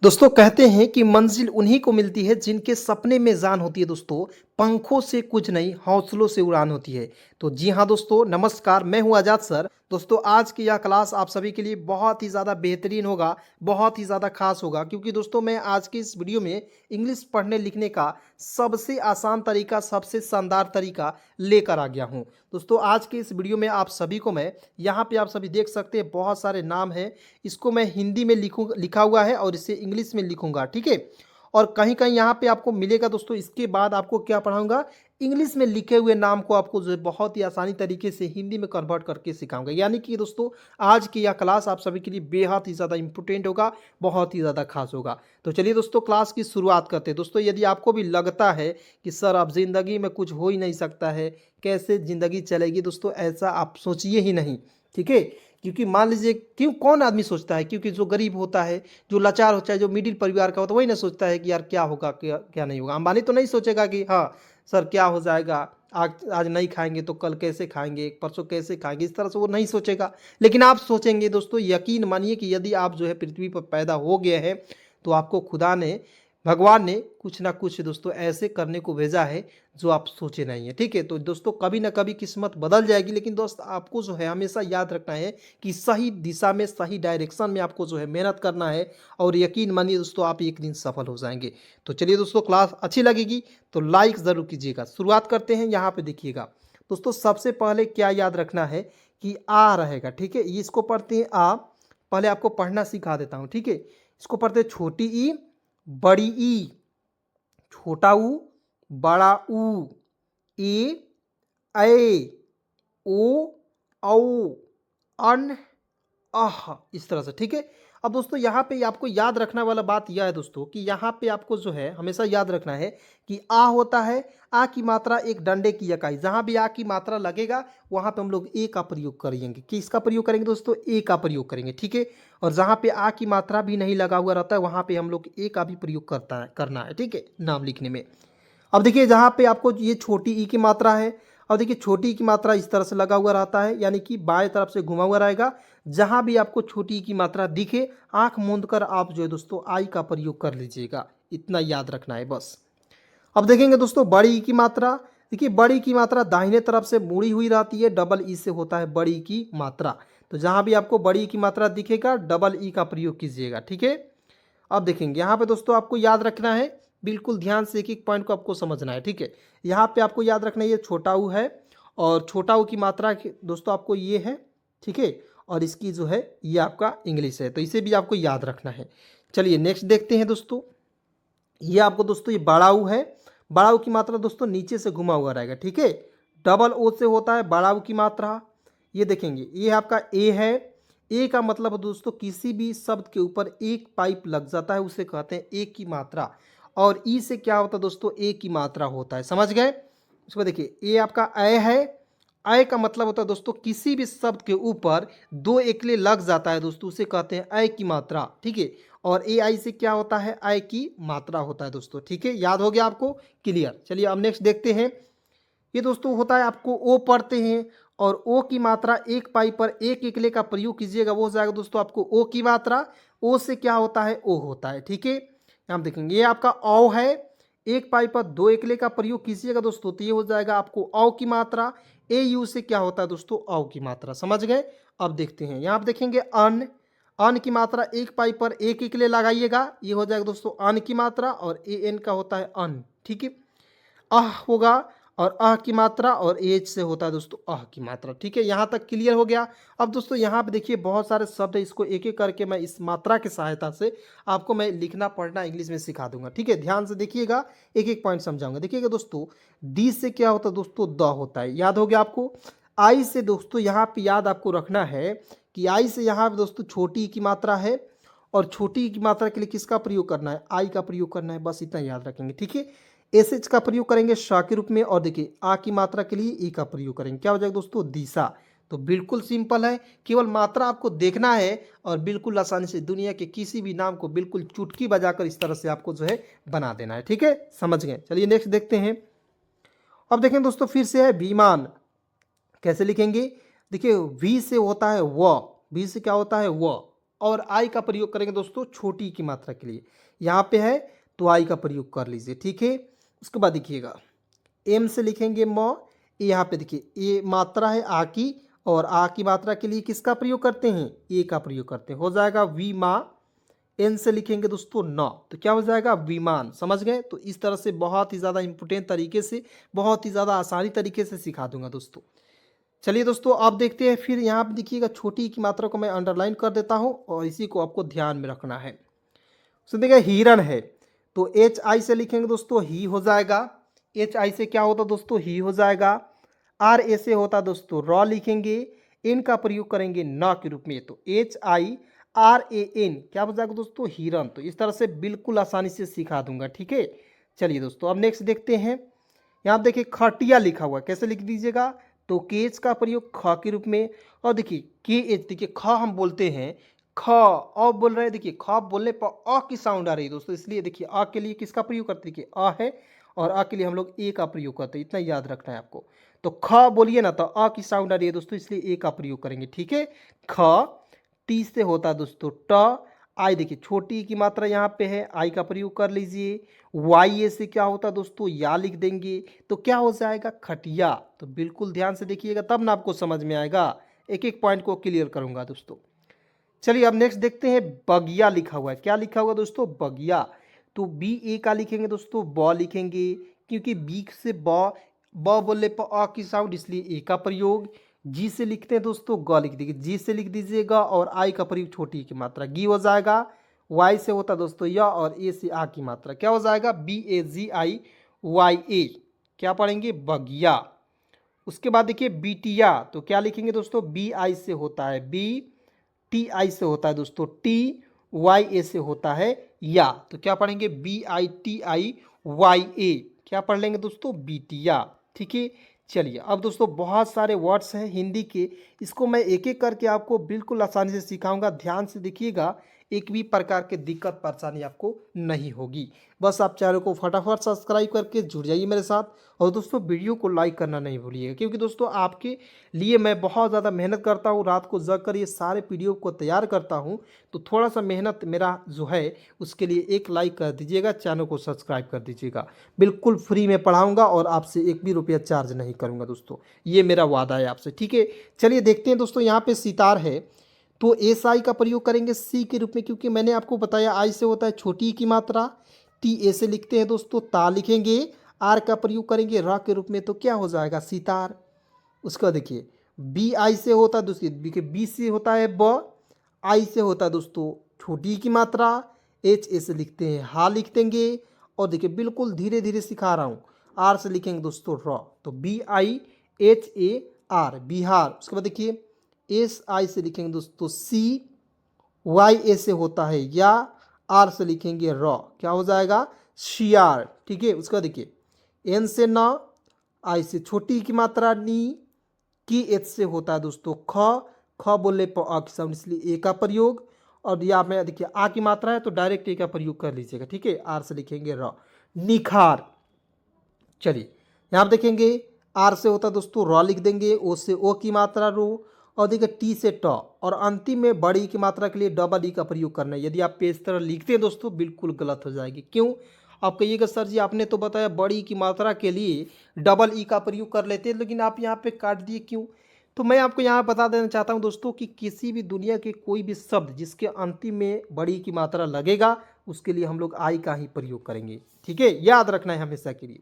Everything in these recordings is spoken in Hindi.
दोस्तों कहते हैं कि मंजिल उन्हीं को मिलती है जिनके सपने में जान होती है दोस्तों। पंखों से कुछ नहीं, हौसलों से उड़ान होती है। तो जी हाँ दोस्तों, नमस्कार, मैं हूँ आज़ाद सर। दोस्तों आज की यह क्लास आप सभी के लिए बहुत ही ज़्यादा बेहतरीन होगा, बहुत ही ज़्यादा खास होगा, क्योंकि दोस्तों मैं आज की इस वीडियो में इंग्लिश पढ़ने लिखने का सबसे आसान तरीका, सबसे शानदार तरीका लेकर आ गया हूँ। दोस्तों आज के इस वीडियो में आप सभी को मैं यहाँ पे आप सभी देख सकते हैं बहुत सारे नाम हैं। इसको मैं हिंदी में लिखा हुआ है और इसे इंग्लिश में लिखूंगा, ठीक है। और कहीं कहीं यहाँ पे आपको मिलेगा दोस्तों, इसके बाद आपको क्या पढ़ाऊंगा, इंग्लिश में लिखे हुए नाम को आपको जो है बहुत ही आसानी तरीके से हिंदी में कन्वर्ट करके सिखाऊंगा। यानी कि दोस्तों आज की यह क्लास आप सभी के लिए बेहद ही ज़्यादा इंपॉर्टेंट होगा, बहुत ही ज़्यादा खास होगा। तो चलिए दोस्तों क्लास की शुरुआत करते हैं। दोस्तों यदि आपको भी लगता है कि सर अब ज़िंदगी में कुछ हो ही नहीं सकता है, कैसे ज़िंदगी चलेगी, दोस्तों ऐसा आप सोचिए ही नहीं, ठीक है। क्योंकि मान लीजिए, क्यों कौन आदमी सोचता है, क्योंकि जो गरीब होता है, जो लाचार होता है, जो मिडिल परिवार का होता है, वही ना सोचता है कि यार क्या होगा, क्या क्या नहीं होगा। अंबानी तो नहीं सोचेगा कि हाँ सर क्या हो जाएगा, आज आज नहीं खाएंगे तो कल कैसे खाएंगे, परसों कैसे खाएंगे, इस तरह से वो नहीं सोचेगा। लेकिन आप सोचेंगे दोस्तों, यकीन मानिए कि यदि आप जो है पृथ्वी पर पैदा हो गए हैं तो आपको खुदा ने, भगवान ने कुछ ना कुछ दोस्तों ऐसे करने को भेजा है जो आप सोचे नहीं है, ठीक है। तो दोस्तों कभी ना कभी किस्मत बदल जाएगी, लेकिन दोस्त आपको जो है हमेशा याद रखना है कि सही दिशा में, सही डायरेक्शन में आपको जो है मेहनत करना है। और यकीन मानिए दोस्तों आप एक दिन सफल हो जाएंगे। तो चलिए दोस्तों, क्लास अच्छी लगेगी तो लाइक ज़रूर कीजिएगा। शुरुआत करते हैं। यहाँ पे देखिएगा दोस्तों, सबसे पहले क्या याद रखना है कि आ रहेगा, ठीक है। इसको पढ़ते हैं आ। पहले आपको पढ़ना सिखा देता हूँ, ठीक है। इसको पढ़ते हैं छोटी ई, बड़ी ई, छोटा ऊ, बड़ा ऊ, ए, ऐ, ओ, औ, अन, आह, इस तरह से, ठीक है। अब दोस्तों यहाँ पे आपको याद रखने वाला बात यह है दोस्तों कि यहाँ पे आपको जो है हमेशा याद रखना है कि आ होता है, आ की मात्रा एक डंडे की इकाई, जहाँ भी आ की मात्रा लगेगा वहाँ पे हम लोग ए का प्रयोग करेंगे। किसका प्रयोग करेंगे दोस्तों? ए का प्रयोग करेंगे, ठीक है। और जहाँ पे आ की मात्रा भी नहीं लगा हुआ रहता है वहाँ पे हम लोग ए का भी प्रयोग करना है, ठीक है, नाम लिखने में। अब देखिए जहाँ पे आपको ये छोटी ई की मात्रा है, अब देखिए छोटी ई की मात्रा इस तरह से लगा हुआ रहता है, यानी कि बाएं तरफ से घुमा हुआ रहेगा। जहाँ भी आपको छोटी ई की मात्रा दिखे, आंख मूंद कर आप जो है दोस्तों आई का प्रयोग कर लीजिएगा। इतना याद रखना है बस। अब देखेंगे दोस्तों बड़ी ई की मात्रा। देखिए बड़ी की मात्रा दाहिने तरफ से मुड़ी हुई रहती है, डबल ई से होता है बड़ी की मात्रा। तो जहाँ भी आपको बड़ी की मात्रा दिखेगा डबल ई का प्रयोग कीजिएगा, ठीक है। अब देखेंगे यहाँ पे दोस्तों आपको याद रखना है, बिल्कुल ध्यान से एक एक पॉइंट को आपको समझना है, ठीक है। यहाँ पे आपको याद रखना है ये छोटा ऊ है, और छोटा ऊ की मात्रा दोस्तों आपको ये है, ठीक है। और इसकी जो है ये आपका इंग्लिश है, तो इसे भी आपको याद रखना है। चलिए नेक्स्ट देखते हैं दोस्तों। ये आपको दोस्तों ये बड़ा ऊ है, बड़ा ऊ की मात्रा दोस्तों नीचे से घुमा हुआ रहेगा, ठीक है। डबल ओ से होता है बड़ा ऊ की मात्रा। ये देखेंगे ये आपका ए है। ए का मतलब है दोस्तों किसी भी शब्द के ऊपर एक पाइप लग जाता है उसे कहते हैं ए की मात्रा। और ई से क्या होता है दोस्तों? ए की मात्रा होता है, समझ गए। उसको देखिए ये आपका ए है। ए का मतलब होता है दोस्तों किसी भी शब्द के ऊपर दो एकले लग जाता है दोस्तों, उसे कहते हैं ए की मात्रा, ठीक है। और ए आई से क्या होता है? ए की मात्रा होता है दोस्तों, ठीक है। याद हो गया आपको? क्लियर। चलिए अब नेक्स्ट देखते हैं। ये दोस्तों होता है आपको ओ पढ़ते हैं, और ओ की मात्रा एक पाई पर एक इकले का प्रयोग कीजिएगा, वो हो जाएगा दोस्तों आपको ओ की मात्रा। ओ से क्या होता है? ओ होता है, ठीक है। हम देखेंगे ये आपका औ है, एक पाई पर दो इकले का प्रयोग कीजिएगा दोस्तों, तो ये हो जाएगा आपको औ की मात्रा। ए यू से क्या होता है दोस्तों? औ की मात्रा, समझ गए। अब देखते हैं यहाँ आप देखेंगे अन। अन की मात्रा एक पाई पर एक इकले लगाइएगा, ये हो जाएगा दोस्तों अन की मात्रा, और ए एन का होता है अन, ठीक है। आह होगा, और आह की मात्रा, और एच से होता है दोस्तों आह की मात्रा, ठीक है। यहाँ तक क्लियर हो गया। अब दोस्तों यहाँ पे देखिए बहुत सारे शब्द है, इसको एक एक करके मैं इस मात्रा की सहायता से आपको मैं लिखना पढ़ना इंग्लिश में सिखा दूंगा, ठीक है। ध्यान से देखिएगा, एक एक पॉइंट समझाऊंगा। देखिएगा दोस्तों डी से क्या होता है दोस्तों? द होता है, याद हो गया आपको। आई से दोस्तों यहाँ पे याद आपको रखना है कि आई से यहाँ पे दोस्तों छोटी ई की मात्रा है, और छोटी ई की मात्रा के लिए किसका प्रयोग करना है? आई का प्रयोग करना है, बस इतना याद रखेंगे, ठीक है। एस एच का प्रयोग करेंगे श के रूप में, और देखिए आ की मात्रा के लिए ई का प्रयोग करेंगे, क्या हो जाएगा दोस्तों? दिशा। तो बिल्कुल सिंपल है, केवल मात्रा आपको देखना है, और बिल्कुल आसानी से दुनिया के किसी भी नाम को बिल्कुल चुटकी बजाकर इस तरह से आपको जो है बना देना है, ठीक है, समझ गए। चलिए नेक्स्ट देखते हैं। अब देखें दोस्तों फिर से है विमान। कैसे लिखेंगे? देखिए वी से होता है व, वी से क्या होता है? व, और आई का प्रयोग करेंगे दोस्तों छोटी की मात्रा के लिए। यहाँ पे है तो आई का प्रयोग कर लीजिए, ठीक है। उसके बाद देखिएगा एम से लिखेंगे म, यहाँ पे देखिए ये मात्रा है आ की, और आ की मात्रा के लिए किसका प्रयोग करते हैं, ए का प्रयोग करते हैं, हो जाएगा वी माँ। एन से लिखेंगे दोस्तों न, तो क्या हो जाएगा विमान। समझ गए। तो इस तरह से बहुत ही ज़्यादा इंपॉर्टेंट तरीके से, बहुत ही ज़्यादा आसानी तरीके से सिखा दूंगा दोस्तों। चलिए दोस्तों अब देखते हैं फिर। यहाँ पे देखिएगा छोटी की मात्रा को मैं अंडरलाइन कर देता हूँ और इसी को आपको ध्यान में रखना है। तो देखिए हिरण है, तो एच आई से लिखेंगे दोस्तों ही हो जाएगा। एच आई से क्या होता दोस्तों, ही हो जाएगा। आर ए से होता दोस्तों रॉ लिखेंगे, इन का प्रयोग करेंगे न के रूप में, तो H I R A N क्या हो जाएगा दोस्तों, हिरन। तो इस तरह से बिल्कुल आसानी से सिखा दूंगा, ठीक है। चलिए दोस्तों अब नेक्स्ट देखते हैं। यहाँ देखिए खटिया लिखा हुआ है, कैसे लिख दीजिएगा, तो केच का प्रयोग ख के रूप में, और देखिए के एच, देखिए ख हम बोलते हैं, ख अ बोल रहे हैं, देखिए ख बोलने पर अ की साउंड आ रही है दोस्तों, इसलिए देखिए अ के लिए किसका प्रयोग करते हैं, देखिए अ है, और अ के लिए हम लोग ए का प्रयोग करते हैं, इतना याद रखना है आपको। तो ख बोलिए ना तो अ की साउंड आ रही है दोस्तों, इसलिए ए का प्रयोग करेंगे, ठीक है। ख, टी से होता है दोस्तों ट, आई देखिए छोटी की मात्रा यहाँ पे है, आई का प्रयोग कर लीजिए। वाई ए से क्या होता है दोस्तों, या लिख देंगे, तो क्या हो जाएगा खटिया। तो बिल्कुल ध्यान से देखिएगा तब ना आपको समझ में आएगा, एक एक पॉइंट को क्लियर करूंगा दोस्तों। चलिए अब नेक्स्ट देखते हैं। बगिया लिखा हुआ है, क्या लिखा हुआ दोस्तों, बगिया। तो बी ए का लिखेंगे दोस्तों ब लिखेंगे, क्योंकि बी से ब बोलने पर अ की साउंड, इसलिए ए का प्रयोग। जी से लिखते हैं दोस्तों ग लिख दीजिए, जी से लिख दीजिएगा, और आई का प्रयोग छोटी की मात्रा गी हो जाएगा। वाई से होता दोस्तों य, और ए से आ की मात्रा क्या हो जाएगा, B A ji I Y A, क्या पढ़ेंगे बगिया। उसके बाद देखिए बीटिया, तो क्या लिखेंगे दोस्तों, बी आई से होता है बी, टी आई से होता है दोस्तों टी, वाई ए से होता है या, तो क्या पढ़ेंगे B I T I Y A, क्या पढ़ लेंगे दोस्तों बीटिया, ठीक है। चलिए अब दोस्तों बहुत सारे वर्ड्स हैं हिंदी के, इसको मैं एक एक करके आपको बिल्कुल आसानी से सिखाऊंगा, ध्यान से देखिएगा, एक भी प्रकार की दिक्कत परेशानी आपको नहीं होगी। बस आप चैनल को फटाफट सब्सक्राइब करके जुड़ जाइए मेरे साथ, और दोस्तों वीडियो को लाइक करना नहीं भूलिएगा, क्योंकि दोस्तों आपके लिए मैं बहुत ज़्यादा मेहनत करता हूँ, रात को जग कर ये सारे पीडीएफ को तैयार करता हूँ। तो थोड़ा सा मेहनत मेरा जो है उसके लिए एक लाइक कर दीजिएगा, चैनल को सब्सक्राइब कर दीजिएगा। बिल्कुल फ्री में पढ़ाऊँगा और आपसे एक भी रुपया चार्ज नहीं करूँगा दोस्तों, ये मेरा वादा है आपसे, ठीक है। चलिए देखते हैं दोस्तों, यहाँ पे सितार है, तो एस आई का प्रयोग करेंगे सी के रूप में, क्योंकि मैंने आपको बताया आई से होता है छोटी की मात्रा। टी ए से लिखते हैं दोस्तों ता लिखेंगे, आर का प्रयोग करेंगे र के रूप में, तो क्या हो जाएगा सितार। उसका देखिए बी आई से होता है दूसरी, देखिए बी से होता है ब, आई से होता है दोस्तों छोटी की मात्रा, एच ए से लिखते हैं हा लिख देंगे, और देखिए बिल्कुल धीरे धीरे सिखा रहा हूँ, आर से लिखेंगे दोस्तों र, तो B I H A R Bihar. उसके बाद देखिए एस आई से लिखेंगे दोस्तों सी, वाई ए से होता है या, आर से लिखेंगे र, क्या हो जाएगा शियार, ठीक है। उसका देखिए एन से न, आई से छोटी की मात्रा नी, की एच से होता है दोस्तों ख, ख बोलने पर अ की साउंड, इसलिए ए का प्रयोग, और या में देखिए आ की मात्रा है तो डायरेक्ट ए का प्रयोग कर लीजिएगा, ठीक है। आर से लिखेंगे र, निखार। चलिए यहाँ पर देखेंगे आर से होता दोस्तों र लिख देंगे, ओ से ओ की मात्रा रो, और देखिए टी से ट, और अंतिम में बड़ी की मात्रा के लिए डबल ई का प्रयोग करना है। यदि आप पे इस तरह लिखते हैं दोस्तों बिल्कुल गलत हो जाएगी, क्यों, आप कहिएगा सर जी आपने तो बताया बड़ी की मात्रा के लिए डबल ई का प्रयोग कर लेते हैं, लेकिन आप यहाँ पे काट दिए क्यों। तो मैं आपको यहाँ बता देना चाहता हूँ दोस्तों कि किसी भी दुनिया के कोई भी शब्द जिसके अंतिम में बड़ी की मात्रा लगेगा उसके लिए हम लोग आई का ही प्रयोग करेंगे, ठीक है, याद रखना है हमेशा के लिए।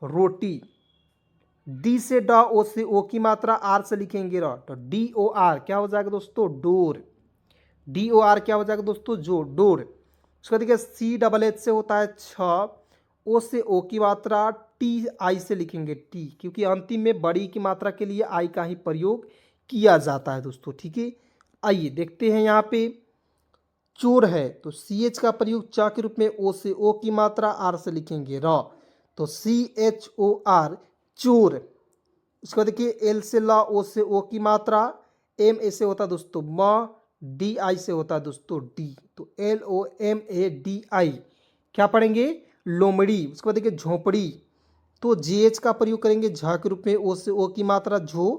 रोटी, डी से ड, ओ से ओ की मात्रा, आर से लिखेंगे र, तो डी ओ आर क्या हो जाएगा दोस्तों डोर, डी ओ आर क्या हो जाएगा दोस्तों जो डोर। उसका देखिए सी डबल एच से होता है छ, ओ से ओ की मात्रा, टी आई से लिखेंगे टी, क्योंकि अंतिम में बड़ी की मात्रा के लिए आई का ही प्रयोग किया जाता है दोस्तों, ठीक है। आइए देखते हैं यहाँ पे चोर है, तो सी एच का प्रयोग च के रूप में, ओ से ओ की मात्रा, आर से लिखेंगे र, तो सी एच ओ आर चोर। उसके बाद देखिए एल से ला, ओ से ओ की मात्रा, एम ए से होता है दोस्तों म, डी आई से होता है दोस्तों डी, तो L O M A D I, क्या पढ़ेंगे लोमड़ी। उसके बाद देखिए झोपड़ी, तो जी एच का प्रयोग करेंगे झ के रूप में, ओ से ओ की मात्रा झो,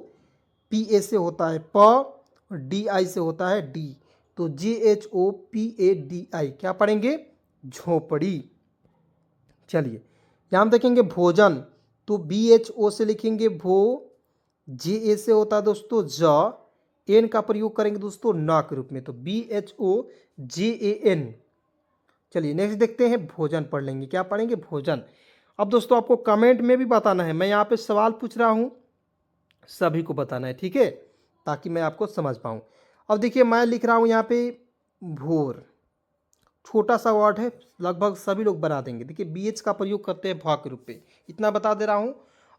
पी ए से होता है प, डी आई से होता है डी, तो GHOPADI क्या पढ़ेंगे, झोपड़ी। चलिए यहाँ हम देखेंगे भोजन, तो BHO से लिखेंगे भो, JA से होता है दोस्तों ज, एन का प्रयोग करेंगे दोस्तों न के रूप में, तो BHOJAN। चलिए नेक्स्ट देखते हैं, भोजन पढ़ लेंगे, क्या पढ़ेंगे, भोजन। अब दोस्तों आपको कमेंट में भी बताना है, मैं यहाँ पे सवाल पूछ रहा हूँ, सभी को बताना है, ठीक है, ताकि मैं आपको समझ पाऊँ। अब देखिए मैं लिख रहा हूँ यहाँ पे भोर, छोटा सा वर्ड है, लगभग सभी लोग बना देंगे। देखिए BH का प्रयोग करते हैं भ के रूप में, इतना बता दे रहा हूँ,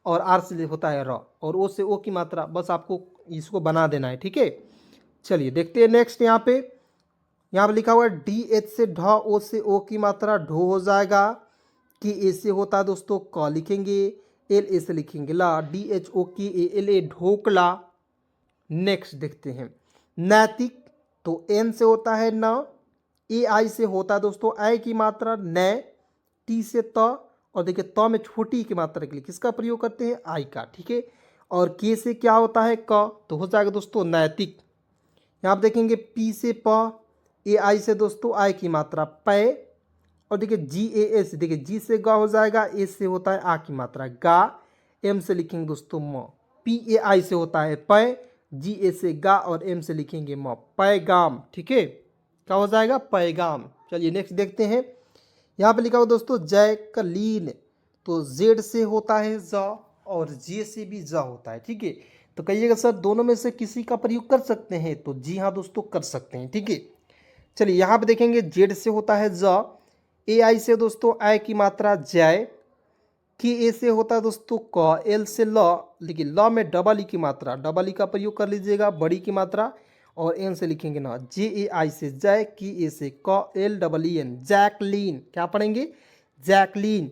और आर से होता है र, और ओ से ओ की मात्रा, बस आपको इसको बना देना है, ठीक है। चलिए देखते हैं नेक्स्ट, यहाँ पे लिखा हुआ है DH से ढ, ओ से ओ की मात्रा ढो हो जाएगा। कि ए से होता है दोस्तों क लिखेंगे, एल ए से लिखेंगे ला, DHOKALA ढोकला। नेक्स्ट देखते हैं नैतिक, तो एन से होता है न, AI से होता है दोस्तों ऐ की मात्रा नै, टी से त, और देखिए त में छोटी की मात्रा के लिए किसका प्रयोग करते हैं, आई का, ठीक है। और के से क्या होता है क, तो हो जाएगा दोस्तों नैतिक। यहाँ आप देखेंगे पी से प, AI से दोस्तों आई की मात्रा पै, और देखिए GAS, देखिए जी से गा हो जाएगा, ए से होता है आ की मात्रा गा, एम से लिखेंगे दोस्तों म, PAI से होता है पै, GA से गा, और एम से लिखेंगे म, पैगाम, ठीक है, क्या हो जाएगा, पैगाम। चलिए नेक्स्ट देखते हैं, यहाँ पे लिखा हुआ दोस्तों जैकलीन, तो जेड से होता है ज, और जे से भी ज होता है, ठीक है। तो कहिएगा सर दोनों में से किसी का प्रयोग कर सकते हैं, तो जी हाँ दोस्तों कर सकते हैं, ठीक है। चलिए यहाँ पे देखेंगे जेड से होता है ज, AI से दोस्तों ऐ की मात्रा जय, कि ए से होता है दोस्तों क, एल से ल, लेकिन ल में डबल ई की मात्रा, डबल ई का प्रयोग कर लीजिएगा, बड़ी की मात्रा, और एन से लिखेंगे ना, JAI से जय, की ए से क, LEEN जैकलीन, क्या पढ़ेंगे, जैकलीन।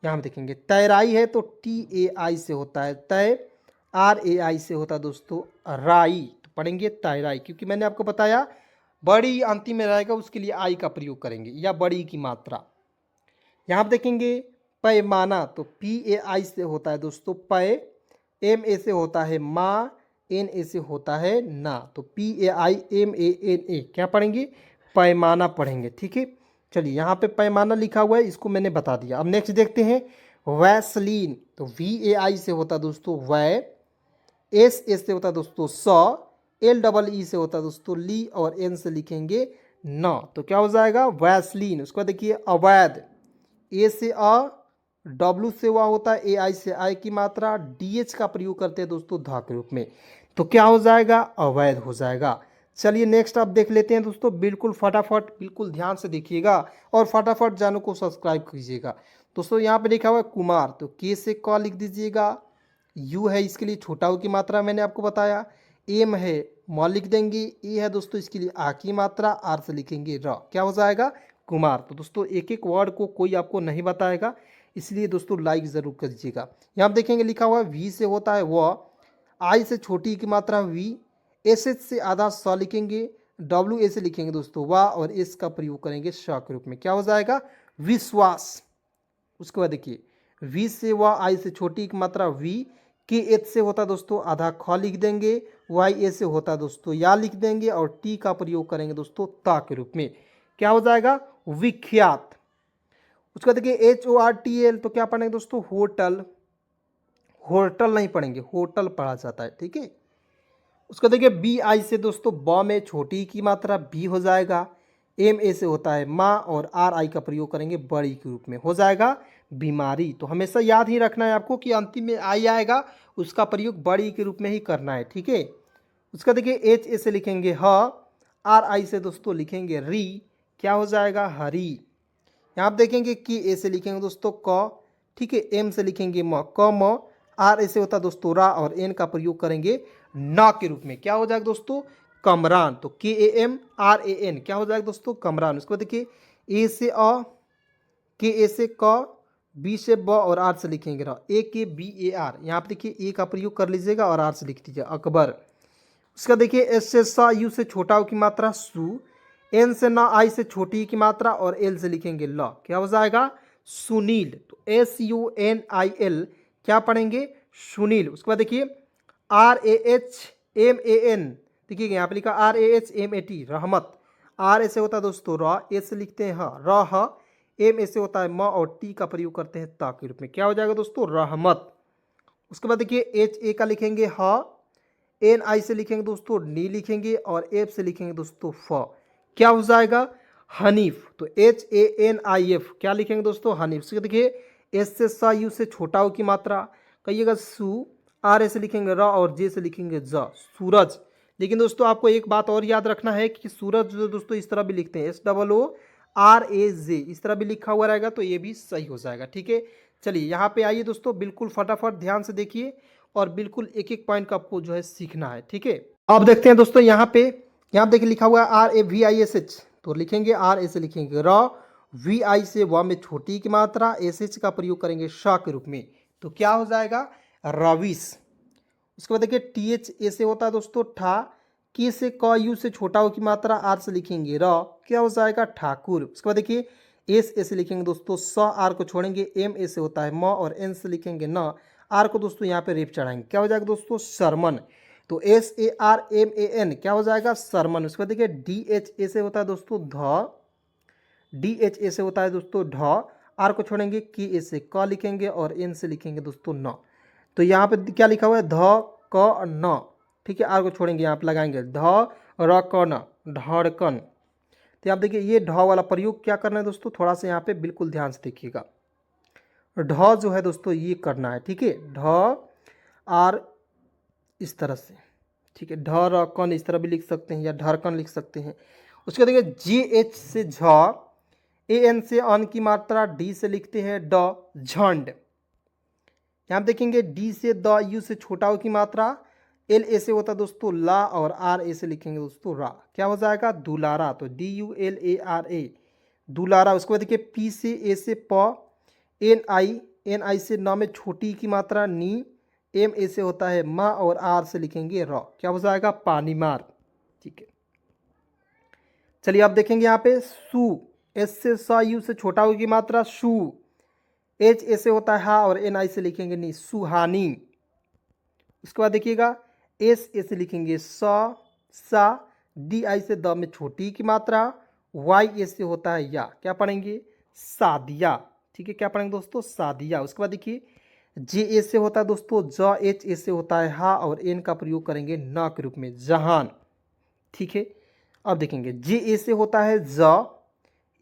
यहाँ हम देखेंगे तैराई है, तो TAI से होता है तय, RAI से होता है दोस्तों राई, तो पढ़ेंगे तैराई, क्योंकि मैंने आपको बताया बड़ी अंतिम में रहेगा, उसके लिए आई का प्रयोग करेंगे, या बड़ी की मात्रा। यहाँ आप देखेंगे पैमाना, तो PAI से होता है दोस्तों पै, MA से होता है माँ, NA से होता है ना, तो PAIMANA, क्या पढ़ेंगे, पैमाना पढ़ेंगे, ठीक है। चलिए यहाँ पे पैमाना लिखा हुआ है, इसको मैंने बता दिया। अब नेक्स्ट देखते हैं वैसलीन, तो VAI से होता है दोस्तों वै, SS से होता है दोस्तों स, LEE से होता है दोस्तों ली, और N से लिखेंगे न, तो क्या हो जाएगा वैसलीन। उसके बाद देखिए अवैध, ए से अ, W से हुआ होता है, AI से आई की मात्रा, DH का प्रयोग करते हैं दोस्तों धा के रूप में, तो क्या हो जाएगा अवैध हो जाएगा। चलिए नेक्स्ट आप देख लेते हैं दोस्तों, बिल्कुल फटाफट, बिल्कुल ध्यान से देखिएगा, और फटाफट चैनल को सब्सक्राइब कीजिएगा। दोस्तों यहाँ पे लिखा हुआ है कुमार, तो के से क लिख दीजिएगा, यू है इसके लिए छोटा ऊ की मात्रा मैंने आपको बताया, एम है म लिख देंगे, ए है दोस्तों इसके लिए आ की मात्रा, आर से लिखेंगे र, क्या हो जाएगा कुमार। तो दोस्तों एक एक वर्ड को कोई आपको नहीं बताएगा, इसलिए दोस्तों लाइक ज़रूर कर दीजिएगा। यहाँ आप देखेंगे लिखा हुआ है वी से होता है व, आई से छोटी की मात्रा वी, एस एच से आधा स लिखेंगे, WA से लिखेंगे दोस्तों वाह, और एस का प्रयोग करेंगे श के रूप में, क्या हो जाएगा विश्वास। उसके बाद देखिए वी से व, आई से छोटी की मात्रा वी, के एच से होता दोस्तों आधा ख लिख देंगे, YA से होता दोस्तों या लिख देंगे, और टी का प्रयोग करेंगे दोस्तों ता के रूप में, क्या हो जाएगा विख्यात। उसका देखिए HORTL, तो क्या पढ़ेंगे दोस्तों होटल, होटल नहीं पढ़ेंगे, होटल पढ़ा जाता है, ठीक है। उसका देखिए BI से दोस्तों ब में छोटी की मात्रा बी हो जाएगा, MA से होता है माँ, और RI का प्रयोग करेंगे बड़ी के रूप में, हो जाएगा बीमारी। तो हमेशा याद ही रखना है आपको कि अंतिम में आई आएगा, उसका प्रयोग बड़ी के रूप में ही करना है, ठीक है। उसका देखिए HA से लिखेंगे ह, RI से दोस्तों लिखेंगे री, क्या हो जाएगा हरी। यहाँ आप देखेंगे कि ए से लिखेंगे दोस्तों क, ठीक है, एम से लिखेंगे म, क म, आर ऐसे होता है दोस्तों रा, और एन का प्रयोग करेंगे ना के रूप में, क्या हो जाएगा दोस्तों कमरान। तो KAMRAN, क्या हो जाएगा दोस्तों कमरान। उसके बाद देखिए ए से अ, के ए से क, बी से ब, और आर से लिखेंगे रा, AKBAR। यहाँ पे देखिए ए का प्रयोग कर लीजिएगा, और आर से लिख दीजिए अकबर। उसका देखिए एस से सा, यू से छोटा की मात्रा सु, एन से ना, आई से छोटी की मात्रा, और एल से लिखेंगे ल, क्या हो जाएगा सुनील। तो SUNIL, क्या पढ़ेंगे सुनील। उसके बाद देखिए RAHMAN, देखिएगा यहाँ पे लिखा RAHMAT रहमत। आर ऐसे होता है दोस्तों र, ए से लिखते हैं ह, र ह, एम ऐसे होता है म, और टी का प्रयोग करते हैं ता के रूप में। क्या हो जाएगा दोस्तों? रहमत। उसके बाद देखिए एच ए का लिखेंगे ह, एन आई से लिखेंगे दोस्तों नी लिखेंगे, और एफ से लिखेंगे दोस्तों फ। क्या हो जाएगा? हनीफ। तो HANIF क्या लिखेंगे दोस्तों? हनीफ। उसके देखिए एस से सा, यू से छोटा हो की मात्रा, कहिएगा सू, आर ऐसे लिखेंगे र, और जे से लिखेंगे ज, सूरज। लेकिन दोस्तों आपको एक बात और याद रखना है कि सूरज जो दोस्तों इस तरह भी लिखते हैं, SOORAJ, इस तरह भी लिखा हुआ रहेगा, तो ये भी सही हो जाएगा। ठीक है, चलिए यहाँ पे आइए दोस्तों, बिल्कुल फटाफट ध्यान से देखिए और बिल्कुल एक एक पॉइंट का आपको जो है सीखना है। ठीक है, अब देखते हैं दोस्तों यहाँ पे, यहाँ देखिए लिखा हुआ है RAVISH, तो लिखेंगे आर ऐसे लिखेंगे र, VI से व में छोटी की मात्रा, SH का प्रयोग करेंगे श के रूप में, तो क्या हो जाएगा? रविश। उसके बाद देखिए TH ऐसे होता है दोस्तों ठा, के से क, यू से छोटा हो की मात्रा, आर से लिखेंगे र, क्या हो जाएगा? ठाकुर। उसके बाद देखिए एस ऐसे लिखेंगे दोस्तों स, आर को छोड़ेंगे, एम ऐसे होता है म, और एन से लिखेंगे न, आर को दोस्तों यहाँ पे रेप चढ़ाएंगे, क्या हो जाएगा दोस्तों? शर्मन। तो SARMAN क्या हो जाएगा? शर्मन। उसके बाद देखिए DH ऐसे होता है दोस्तों ध, DH ऐसे होता है दोस्तों ढ, आर को छोड़ेंगे, की ऐसे क लिखेंगे, और एन से लिखेंगे दोस्तों न। तो यहाँ पे क्या लिखा हुआ है? ध क न। ठीक है, आर को छोड़ेंगे, यहाँ पे लगाएंगे ध र क न, ढड़कन। तो आप देखिए ये ढ वाला प्रयोग क्या करना है दोस्तों, थोड़ा सा यहाँ पे बिल्कुल ध्यान से देखिएगा। ढ जो है दोस्तों ये करना है। ठीक है, ढ आर इस तरह से, ठीक है, ढ र कन इस तरह भी लिख सकते हैं, या ढरकन लिख सकते हैं। उसके बाद देखिए GH से झ, AN से अन की मात्रा, डी से लिखते हैं ड, झंड। यहाँ पे देखेंगे डी से द, यू से छोटा हो की मात्रा, एल ऐसे होता है दोस्तों ला, और आर ऐसे लिखेंगे दोस्तों रा, क्या हो जाएगा? दुलारा। तो DULARA, दुलारा। उसके बाद देखिए पी से ए से प, एन आई से न में छोटी की मात्रा नी, एम ऐसे होता है मा, और आर से लिखेंगे र, क्या हो जाएगा? पानी मार। ठीक है, चलिए आप देखेंगे यहाँ पे सु, एस से सा, यू से छोटा हो की मात्रा शु, एच ऐसे होता है हा, और एन आई से लिखेंगे नी, सुहानी। उसके बाद देखिएगा एस ऐसे लिखेंगे सा, डी आई से द में छोटी की मात्रा, वाई ऐसे होता है या, क्या पढ़ेंगे? सादिया। ठीक है, क्या पढ़ेंगे दोस्तों? सादिया। उसके बाद देखिए जे ऐसे होता है दोस्तों ज, एच ऐसे होता है हा, और एन का प्रयोग करेंगे न के रूप में, जहान। ठीक है, अब देखेंगे जे ऐसे होता है ज,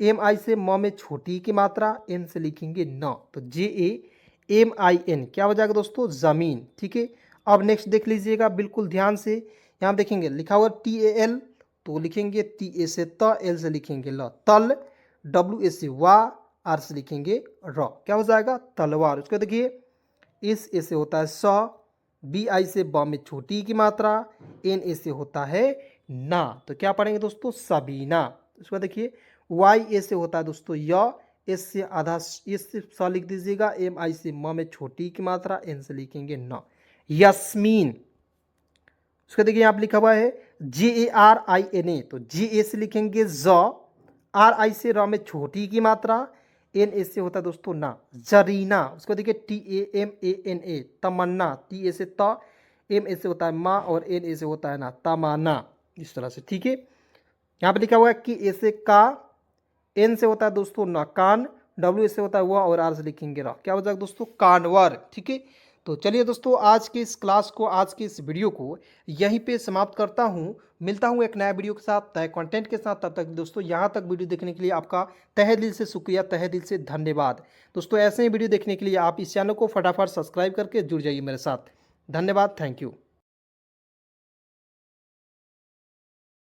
एम आई से म में छोटी की मात्रा, एन से लिखेंगे न, तो JAMIN क्या हो जाएगा दोस्तों? जमीन। ठीक है, अब नेक्स्ट देख लीजिएगा बिल्कुल ध्यान से, यहाँ देखेंगे लिखा हुआ TAL, तो लिखेंगे टी से त, एल से लिखेंगे ल, तल, W से वा, आर से लिखेंगे र, क्या हो जाएगा? तलवार। उसको देखिए इस ऐसे होता है स, BI से ब में छोटी की मात्रा, एन ऐसे होता है ना, तो क्या पढ़ेंगे दोस्तों? सबीना। उसके बाद देखिए वाई ऐसे होता है दोस्तों य, एस से आधा, एस से स लिख दीजिएगा, एम आई से म में छोटी की मात्रा, एन से लिखेंगे न, यस्मीन। उसका देखिए यहाँ पे लिखा हुआ है JARINA, तो JA से लिखेंगे ज, RI से र में छोटी की मात्रा, एन ऐसे होता है दोस्तों ना, जरीना। उसको देखिए TAMANA, तमन्ना, टी ऐसे त, एम ऐसे होता है मा, और एन ऐसे होता है ना, तमाना, इस तरह से। ठीक है, यहाँ पे लिखा हुआ है कि ऐसे का, एन से होता है दोस्तों ना, कान, W से होता है वह, और आर से लिखेंगे रा, क्या हो जाएगा दोस्तों? कानवर। ठीक है, तो चलिए दोस्तों आज के इस क्लास को, आज के इस वीडियो को यहीं पे समाप्त करता हूँ। मिलता हूँ एक नया वीडियो के साथ, नए कंटेंट के साथ। तब तक दोस्तों यहाँ तक वीडियो देखने के लिए आपका तहे दिल से शुक्रिया, तहे दिल से धन्यवाद। दोस्तों ऐसे ही वीडियो देखने के लिए आप इस चैनल को फटाफट सब्सक्राइब करके जुड़ जाइए मेरे साथ। धन्यवाद, थैंक यू।